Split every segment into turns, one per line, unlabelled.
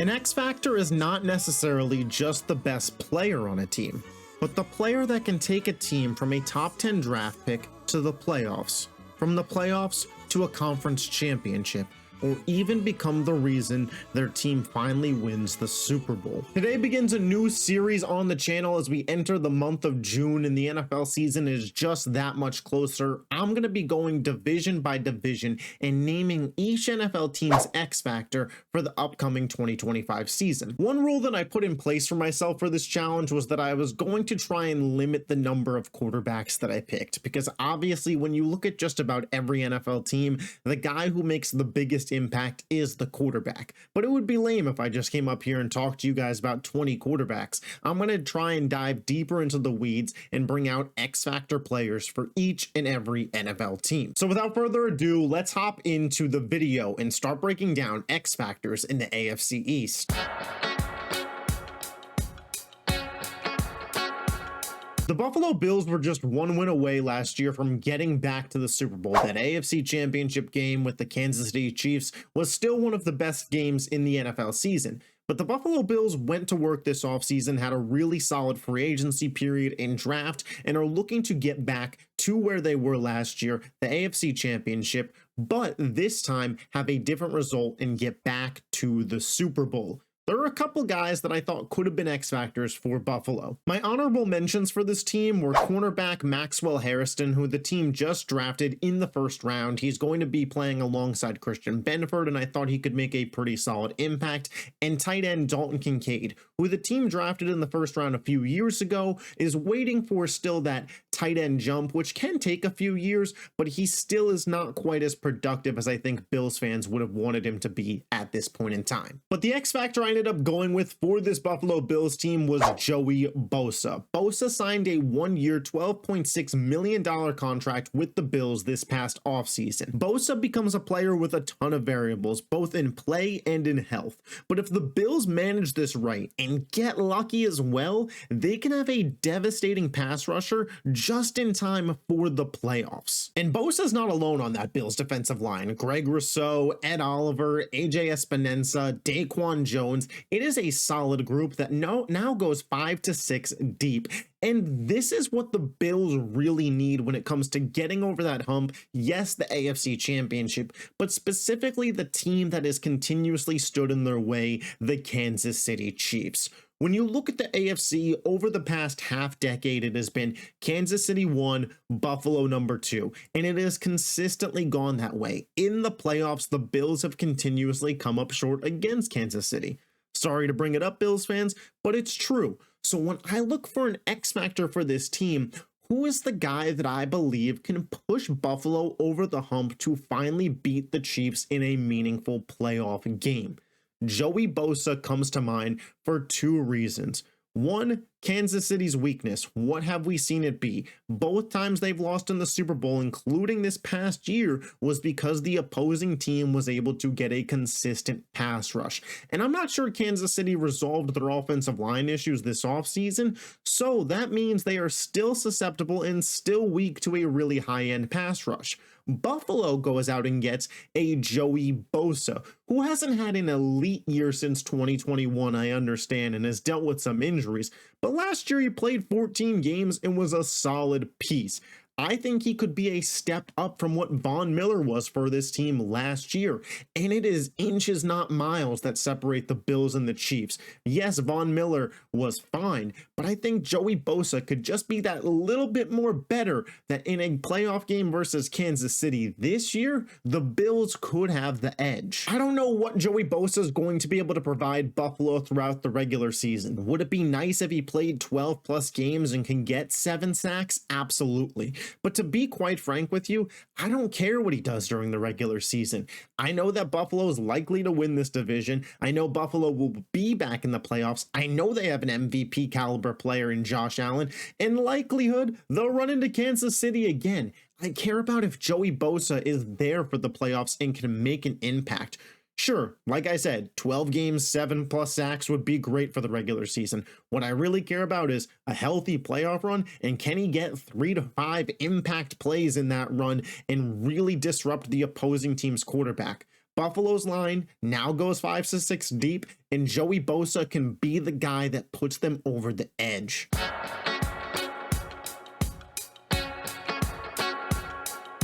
An X factor is not necessarily just the best player on a team, but the player that can take a team from a top 10 draft pick to the playoffs, from the playoffs to a conference championship, or even become the reason their team finally wins the Super Bowl. Today begins a new series on the channel as we enter the month of June and the NFL season is just that much closer. I'm going to be going division by division and naming each NFL team's X factor for the upcoming 2025 season. One rule that I put in place for myself for this challenge was that I was going to try and limit the number of quarterbacks that I picked, because obviously when you look at just about every NFL team, the guy who makes the biggest impact is the quarterback. But it would be lame if I just came up here and talked to you guys about 20 quarterbacks. I'm going to try and dive deeper into the weeds and bring out X factor players for each and every NFL team. So without further ado, let's hop into the video and start breaking down X factors in the AFC East. The Buffalo Bills were just one win away last year from getting back to the Super Bowl. That AFC Championship game with the Kansas City Chiefs was still one of the best games in the NFL season. But the Buffalo Bills went to work this offseason, had a really solid free agency period and draft, and are looking to get back to where they were last year, the AFC Championship, but this time have a different result and get back to the Super Bowl. There are a couple guys that I thought could have been X factors for Buffalo. My honorable mentions for this team were cornerback Maxwell Harrison, who the team just drafted in the first round. He's going to be playing alongside Christian Benford, and I thought he could make a pretty solid impact. And tight end Dalton Kincaid, who the team drafted in the first round a few years ago, is waiting for still that tight end jump, which can take a few years, but he still is not quite as productive as I think Bills fans would have wanted him to be at this point in time. But the X factor I ended up going with for this Buffalo Bills team was Joey Bosa. Bosa signed a one-year $12.6 million contract with the Bills this past offseason. Bosa becomes a player with a ton of variables, both in play and in health. But if the Bills manage this right and get lucky as well, they can have a devastating pass rusher just in time for the playoffs. And Bosa's not alone on that Bills defensive line. Greg Rousseau, Ed Oliver, AJ Espinosa, Daquan Jones. It is a solid group that now goes 5 to 6 deep. And this is what the Bills really need when it comes to getting over that hump. Yes, the AFC Championship, but specifically the team that has continuously stood in their way, the Kansas City Chiefs. When you look at the AFC over the past half decade, it has been Kansas City 1, Buffalo number 2, and it has consistently gone that way. In the playoffs, the Bills have continuously come up short against Kansas City. Sorry to bring it up, Bills fans, but it's true. So when I look for an X factor for this team, who is the guy that I believe can push Buffalo over the hump to finally beat the Chiefs in a meaningful playoff game? Joey Bosa comes to mind for two reasons. One, Kansas City's weakness. What have we seen it be? Both times they've lost in the Super Bowl, including this past year, was because the opposing team was able to get a consistent pass rush. And I'm not sure Kansas City resolved their offensive line issues this offseason, so that means they are still susceptible and still weak to a really high-end pass rush. Buffalo goes out and gets a Joey Bosa, who hasn't had an elite year since 2021, I understand, and has dealt with some injuries, but last year he played 14 games and was a solid piece. I think he could be a step up from what Von Miller was for this team last year. And it is inches, not miles, that separate the Bills and the Chiefs. Yes, Von Miller was fine, but I think Joey Bosa could just be that little bit more better that in a playoff game versus Kansas City this year, the Bills could have the edge. I don't know what Joey Bosa is going to be able to provide Buffalo throughout the regular season. Would it be nice if he played 12 plus games and can get 7 sacks? Absolutely. But to be quite frank with you, I don't care what he does during the regular season. I know that Buffalo is likely to win this division. I know Buffalo will be back in the playoffs. I know they have an MVP caliber player in Josh Allen. In likelihood, they'll run into Kansas City again. I care about if Joey Bosa is there for the playoffs and can make an impact. Sure, like I said, 12 games, 7+ sacks would be great for the regular season. What I really care about is a healthy playoff run, and can he get 3 to 5 impact plays in that run and really disrupt the opposing team's quarterback? Buffalo's line now goes 5 to 6 deep, and Joey Bosa can be the guy that puts them over the edge.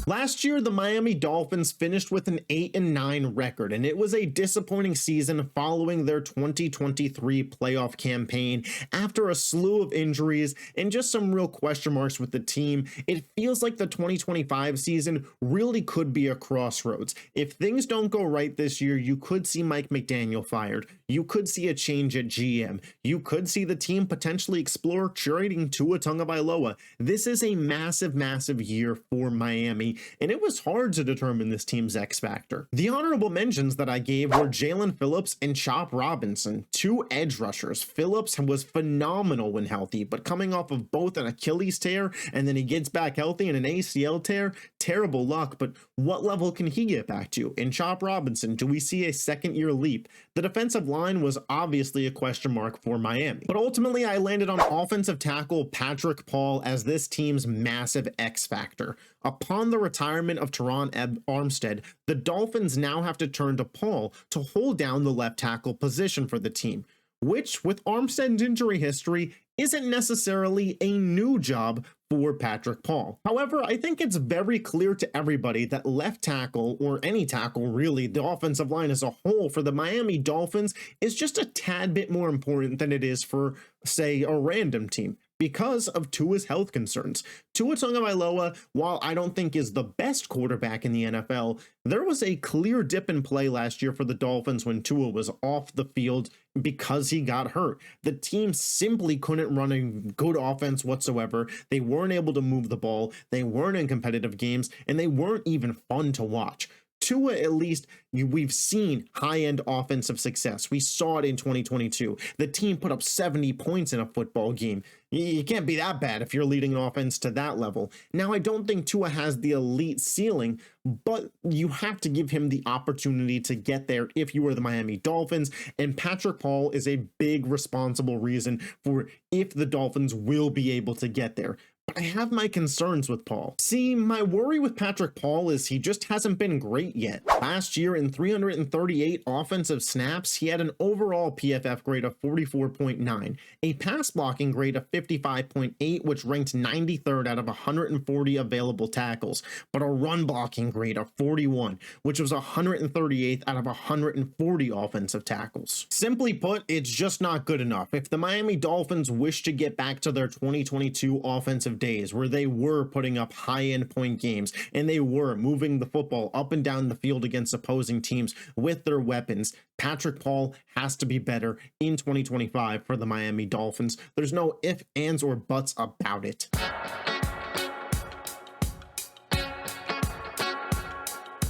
Last year, the Miami Dolphins finished with an 8-9 record, and it was a disappointing season following their 2023 playoff campaign. After a slew of injuries and just some real question marks with the team, it feels like the 2025 season really could be a crossroads. If things don't go right this year, you could see Mike McDaniel fired. You could see a change at GM. You could see the team potentially explore trading Tua Tagovailoa. This is a massive, massive year for Miami, and it was hard to determine this team's X factor. The honorable mentions that I gave were Jalen Phillips and Chop Robinson, two edge rushers. Phillips was phenomenal when healthy, but coming off of both an Achilles tear and then he gets back healthy and an ACL tear, terrible luck, but what level can he get back to? In Chop Robinson, do we see a second-year leap? The defensive line was obviously a question mark for Miami, but ultimately I landed on offensive tackle Patrick Paul as this team's massive X factor. Upon the retirement of Teron Armstead, the Dolphins now have to turn to Paul to hold down the left tackle position for the team, which, with Armstead's injury history, isn't necessarily a new job for Patrick Paul. However, I think it's very clear to everybody that left tackle, or any tackle really, the offensive line as a whole for the Miami Dolphins is just a tad bit more important than it is for, say, a random team, because of Tua's health concerns. Tua Tagovailoa, while I don't think is the best quarterback in the NFL, there was a clear dip in play last year for the Dolphins when Tua was off the field because he got hurt. The team simply couldn't run a good offense whatsoever. They weren't able to move the ball. They weren't in competitive games, and they weren't even fun to watch. Tua, at least, we've seen high-end offensive success. We saw it in 2022. The team put up 70 points in a football game. You can't be that bad if you're leading an offense to that level. Now, I don't think Tua has the elite ceiling, but you have to give him the opportunity to get there if you are the Miami Dolphins, and Patrick Paul is a big responsible reason for if the Dolphins will be able to get there. But I have my concerns with Paul. See, my worry with Patrick Paul is he just hasn't been great yet. Last year, in 338 offensive snaps, he had an overall PFF grade of 44.9, a pass blocking grade of 55.8, which ranked 93rd out of 140 available tackles, but a run blocking grade of 41, which was 138th out of 140 offensive tackles. Simply put, it's just not good enough. If the Miami Dolphins wish to get back to their 2022 offensive days where they were putting up high-end point games and they were moving the football up and down the field against opposing teams with their weapons, Patrick Paul has to be better in 2025 for the Miami Dolphins. There's no ifs, ands, or buts about it.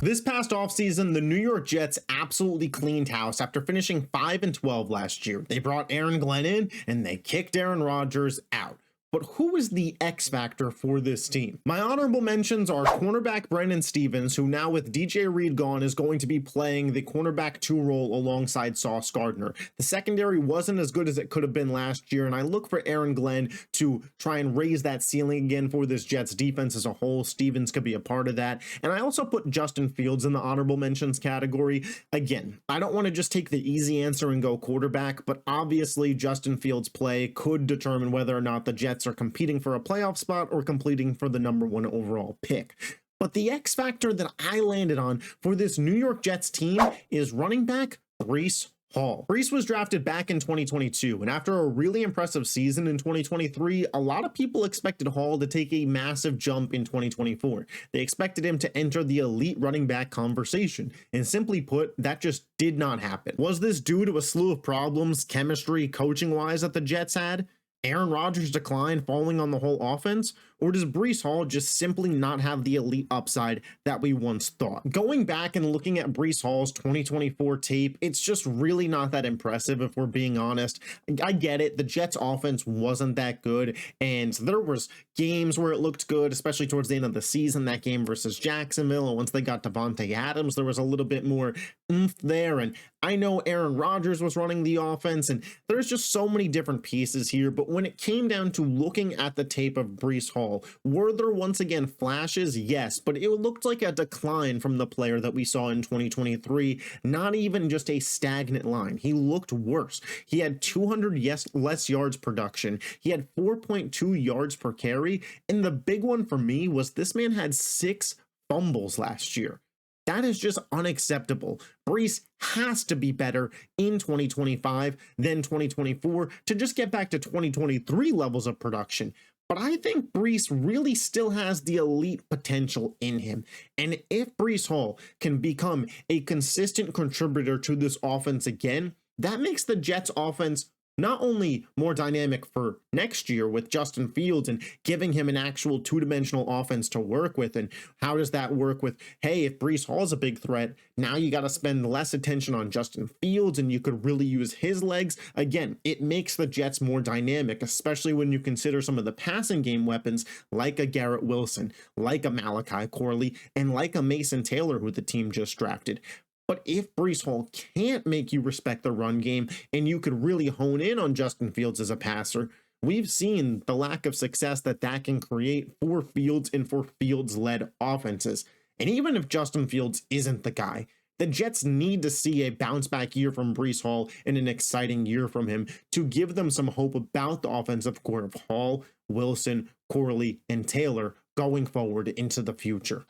This past offseason, the New York Jets absolutely cleaned house after finishing 5-12 last year. They brought Aaron Glenn in and they kicked Aaron Rodgers out. But who is the X factor for this team? My honorable mentions are cornerback Brandon Stevens, who now with DJ Reed gone is going to be playing the cornerback 2 role alongside Sauce Gardner. The secondary wasn't as good as it could have been last year, and I look for Aaron Glenn to try and raise that ceiling again for this Jets defense as a whole. Stevens could be a part of that. And I also put Justin Fields in the honorable mentions category. Again, I don't want to just take the easy answer and go quarterback, but obviously Justin Fields' play could determine whether or not the Jets are competing for a playoff spot or competing for the #1 overall pick. But the X factor that I landed on for this New York Jets team is running back Breece Hall. Breece was drafted back in 2022, and after a really impressive season in 2023, a lot of people expected Hall to take a massive jump in 2024. They expected him to enter the elite running back conversation, and simply put, that just did not happen. Was this due to a slew of problems, chemistry, coaching-wise, that the Jets had? Aaron Rodgers' decline falling on the whole offense? Or does Breece Hall just simply not have the elite upside that we once thought? Going back and looking at Breece Hall's 2024 tape, it's just really not that impressive if we're being honest. I get it, the Jets offense wasn't that good, and there was games where it looked good, especially towards the end of the season, that game versus Jacksonville, and once they got Devontae Adams, there was a little bit more oomph there, and I know Aaron Rodgers was running the offense, and there's just so many different pieces here, but when it came down to looking at the tape of Breece Hall, Hall. Were there once again flashes? Yes, but it looked like a decline from the player that we saw in 2023, not even just a stagnant line. He looked worse. He had 200 less yards production. He had 4.2 yards per carry, and the big one for me was this man had 6 fumbles last year. That is just unacceptable. Breece has to be better in 2025 than 2024 to just get back to 2023 levels of production. But I think Breece really still has the elite potential in him. And if Breece Hall can become a consistent contributor to this offense again, that makes the Jets offense not only more dynamic for next year with Justin Fields and giving him an actual two-dimensional offense to work with. And how does that work with, hey, if Breece Hall is a big threat, now you got to spend less attention on Justin Fields and you could really use his legs. Again, it makes the Jets more dynamic, especially when you consider some of the passing game weapons like a Garrett Wilson, like a Malachi Corley, and like a Mason Taylor, who the team just drafted. But if Breece Hall can't make you respect the run game and you could really hone in on Justin Fields as a passer, we've seen the lack of success that can create for Fields and for Fields-led offenses. And even if Justin Fields isn't the guy, the Jets need to see a bounce-back year from Breece Hall and an exciting year from him to give them some hope about the offensive core of Hall, Wilson, Corley, and Taylor going forward into the future.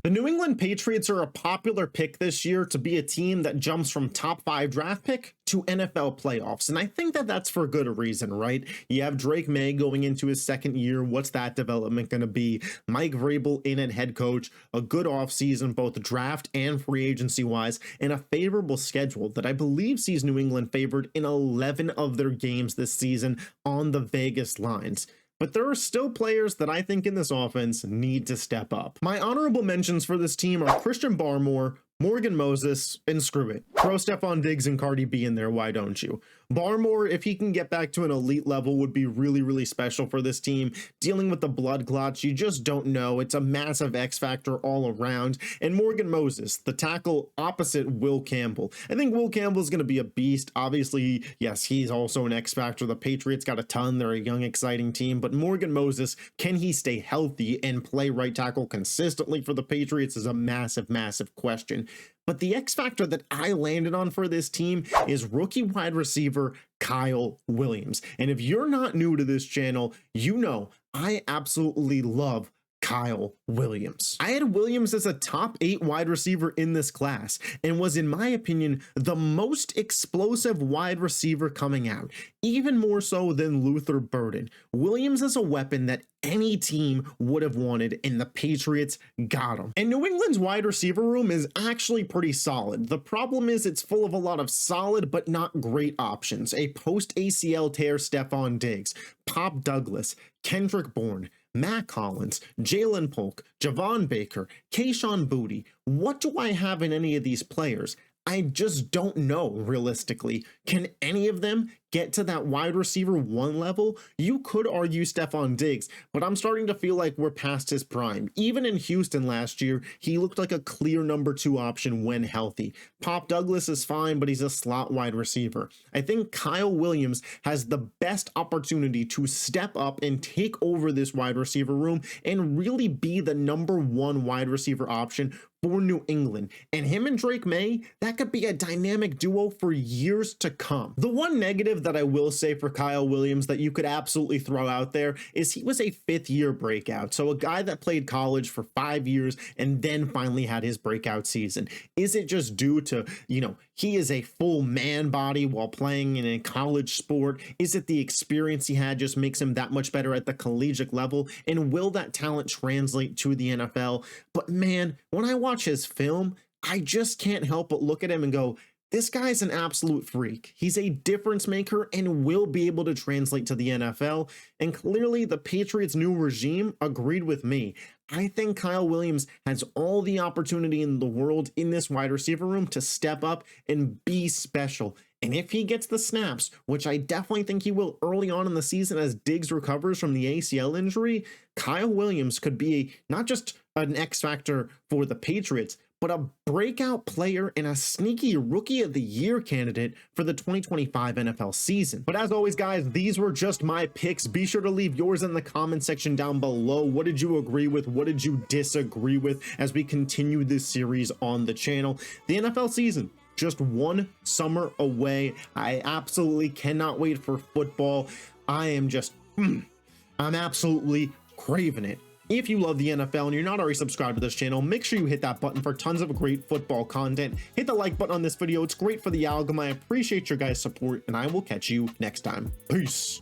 The New England Patriots are a popular pick this year to be a team that jumps from top 5 draft pick to NFL playoffs. And I think that that's for good reason, right? You have Drake May going into his second year. What's that development going to be? Mike Vrabel in at head coach, a good offseason, both draft and free agency wise, and a favorable schedule that I believe sees New England favored in 11 of their games this season on the Vegas lines. But there are still players that I think in this offense need to step up. My honorable mentions for this team are Christian Barmore, Morgan Moses, and screw it, throw Stephon Diggs and Cardi B in there, why don't you? Barmore, if he can get back to an elite level, would be really, really special for this team. Dealing with the blood clots, you just don't know. It's a massive X factor all around. And Morgan Moses, the tackle opposite Will Campbell. I think Will Campbell is going to be a beast. Obviously, yes, he's also an X factor. The Patriots got a ton. They're a young, exciting team. But Morgan Moses, can he stay healthy and play right tackle consistently for the Patriots is a massive, massive question. But the X factor that I landed on for this team is rookie wide receiver Kyle Williams. And if you're not new to this channel, you know I absolutely love Kyle Williams. I had Williams as a top 8 wide receiver in this class and was, in my opinion, the most explosive wide receiver coming out, even more so than Luther Burden. Williams is a weapon that any team would have wanted, and the Patriots got him. And New England's wide receiver room is actually pretty solid. The problem is it's full of a lot of solid but not great options. A post-ACL tear Stephon Diggs, Pop Douglas, Kendrick Bourne, Matt Collins, Jalen Polk, Javon Baker, Kayshon Boutte. What do I have in any of these players? I just don't know realistically. Can any of them get to that wide receiver 1 level? You could argue Stephon Diggs, but I'm starting to feel like we're past his prime. Even in Houston last year, he looked like a clear number 2 option when healthy. Pop Douglas is fine, but he's a slot wide receiver. I think Kyle Williams has the best opportunity to step up and take over this wide receiver room and really be the number 1 wide receiver option for New England. And him and Drake May, that could be a dynamic duo for years to come. The one negative that I will say for Kyle Williams that you could absolutely throw out there is he was a 5th-year breakout. So a guy that played college for 5 years and then finally had his breakout season. Is it just due to, he is a full man body while playing in a college sport? Is it the experience he had just makes him that much better at the collegiate level? And will that talent translate to the NFL? But man, when I watch his film, I just can't help but look at him and go, this guy's an absolute freak. He's a difference maker and will be able to translate to the NFL. And clearly the Patriots' new regime agreed with me. I think Kyle Williams has all the opportunity in the world in this wide receiver room to step up and be special. And if he gets the snaps, which I definitely think he will early on in the season as Diggs recovers from the ACL injury, Kyle Williams could be not just an X factor for the Patriots, but a breakout player and a sneaky Rookie of the Year candidate for the 2025 NFL season. But as always, guys, these were just my picks. Be sure to leave yours in the comment section down below. What did you agree with? What did you disagree with as we continue this series on the channel? The NFL season, just one summer away. I absolutely cannot wait for football. I am just, I'm absolutely craving it. If you love the NFL and you're not already subscribed to this channel, make sure you hit that button for tons of great football content. Hit the like button on this video. It's great for the algorithm. I appreciate your guys' support, and I will catch you next time. Peace.